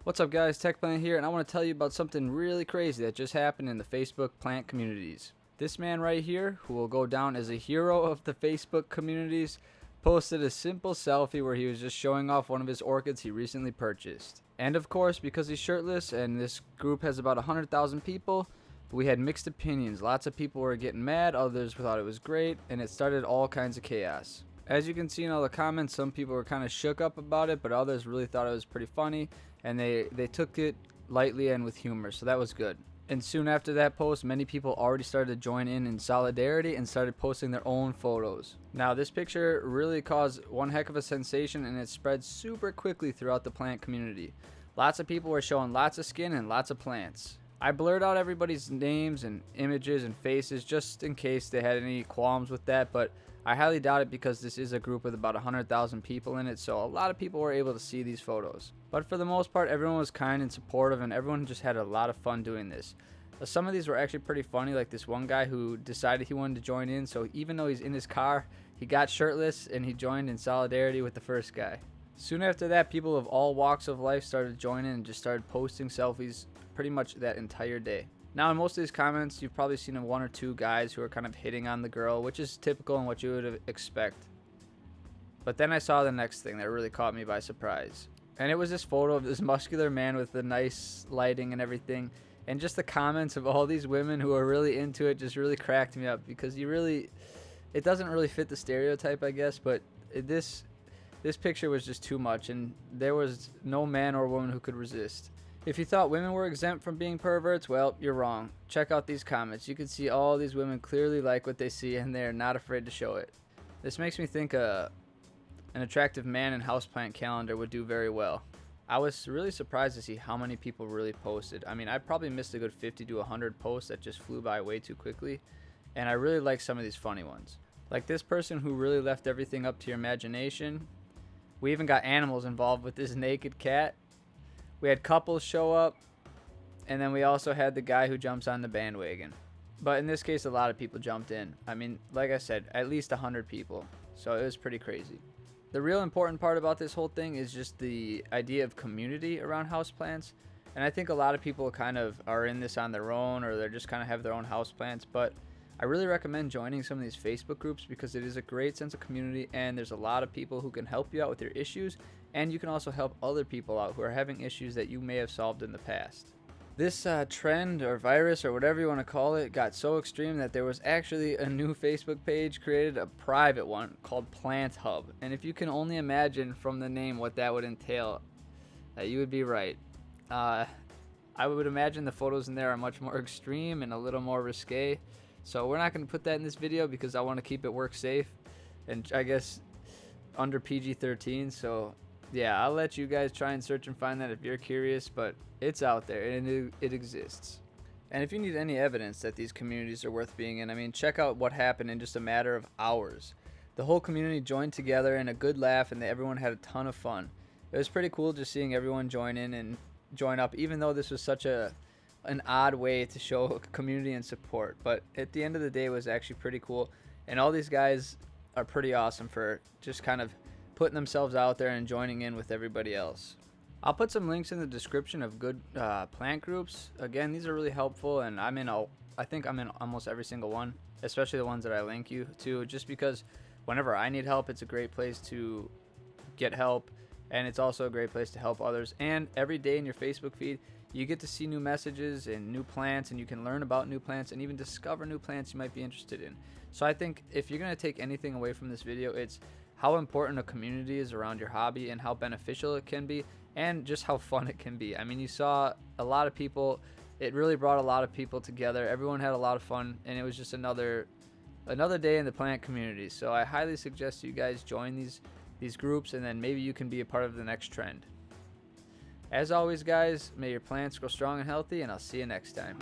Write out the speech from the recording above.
What's up guys, TechPlant here, and I want to tell you about something really crazy that just happened in the Facebook plant communities. This man right here, who will go down as a hero of the Facebook communities, posted a simple selfie where he was just showing off one of his orchids he recently purchased. And of course, because he's shirtless and this group has about 100,000 people, we had mixed opinions. Lots of people were getting mad, others thought it was great, and it started all kinds of chaos. As you can see in all the comments, some people were kind of shook up about it, but others really thought it was pretty funny, and they took it lightly and with humor, so that was good. And soon after that post, many people already started to join in solidarity and started posting their own photos. Now this picture really caused one heck of a sensation, and it spread super quickly throughout the plant community. Lots of people were showing lots of skin and lots of plants. I blurred out everybody's names and images and faces just in case they had any qualms with that, but I highly doubt it because this is a group with about 100,000 people in it, so a lot of people were able to see these photos. But for the most part, everyone was kind and supportive, and everyone just had a lot of fun doing this. Some of these were actually pretty funny, like this one guy who decided he wanted to join in, so even though he's in his car, he got shirtless and he joined in solidarity with the first guy. Soon after that, people of all walks of life started joining and just started posting selfies pretty much that entire day. Now in most of these comments, you've probably seen one or two guys who are kind of hitting on the girl, which is typical and what you would expect. But then I saw the next thing that really caught me by surprise. And it was this photo of this muscular man with the nice lighting and everything. And just the comments of all these women who are really into it just really cracked me up, because it doesn't really fit the stereotype, I guess, but this picture was just too much, and there was no man or woman who could resist. If you thought women were exempt from being perverts, well, you're wrong. Check out these comments. You can see all these women clearly like what they see, and they're not afraid to show it. This makes me think an attractive man in houseplant calendar would do very well. I was really surprised to see how many people really posted. I mean, I probably missed a good 50 to 100 posts that just flew by way too quickly, and I really like some of these funny ones. Like this person who really left everything up to your imagination. We even got animals involved with this naked cat. We had couples show up, and then we also had the guy who jumps on the bandwagon. But in this case, a lot of people jumped in. I mean, like I said, at least 100 people. So it was pretty crazy. The real important part about this whole thing is just the idea of community around houseplants. And I think a lot of people kind of are in this on their own, or they're just kind of have their own houseplants. But I really recommend joining some of these Facebook groups because it is a great sense of community, and there's a lot of people who can help you out with your issues, and you can also help other people out who are having issues that you may have solved in the past. This trend or virus or whatever you want to call it got so extreme that there was actually a new Facebook page created, a private one called Plant Hub. And if you can only imagine from the name what that would entail, you would be right. I would imagine the photos in there are much more extreme and a little more risque. So we're not going to put that in this video because I want to keep it work safe and I guess under PG-13. So yeah, I'll let you guys try and search and find that if you're curious, but it's out there and it exists. And if you need any evidence that these communities are worth being in, I mean, check out what happened in just a matter of hours. The whole community joined together in a good laugh, and everyone had a ton of fun. It was pretty cool just seeing everyone join in and join up, even though this was such an odd way to show community and support. But at the end of the day, it was actually pretty cool, and all these guys are pretty awesome for just kind of putting themselves out there and joining in with everybody else. I'll put some links in the description of good plant groups. Again, these are really helpful, and I think I'm in almost every single one, especially the ones that I link you to, just because whenever I need help, it's a great place to get help, and it's also a great place to help others. And every day in your Facebook feed, you get to see new messages and new plants, and you can learn about new plants and even discover new plants you might be interested in. So I think if you're going to take anything away from this video, it's how important a community is around your hobby and how beneficial it can be, and just how fun it can be. I mean, you saw a lot of people. It really brought a lot of people together. Everyone had a lot of fun, and it was just another day in the plant community. So I highly suggest you guys join these groups, and then maybe you can be a part of the next trend. As always, guys, may your plants grow strong and healthy, and I'll see you next time.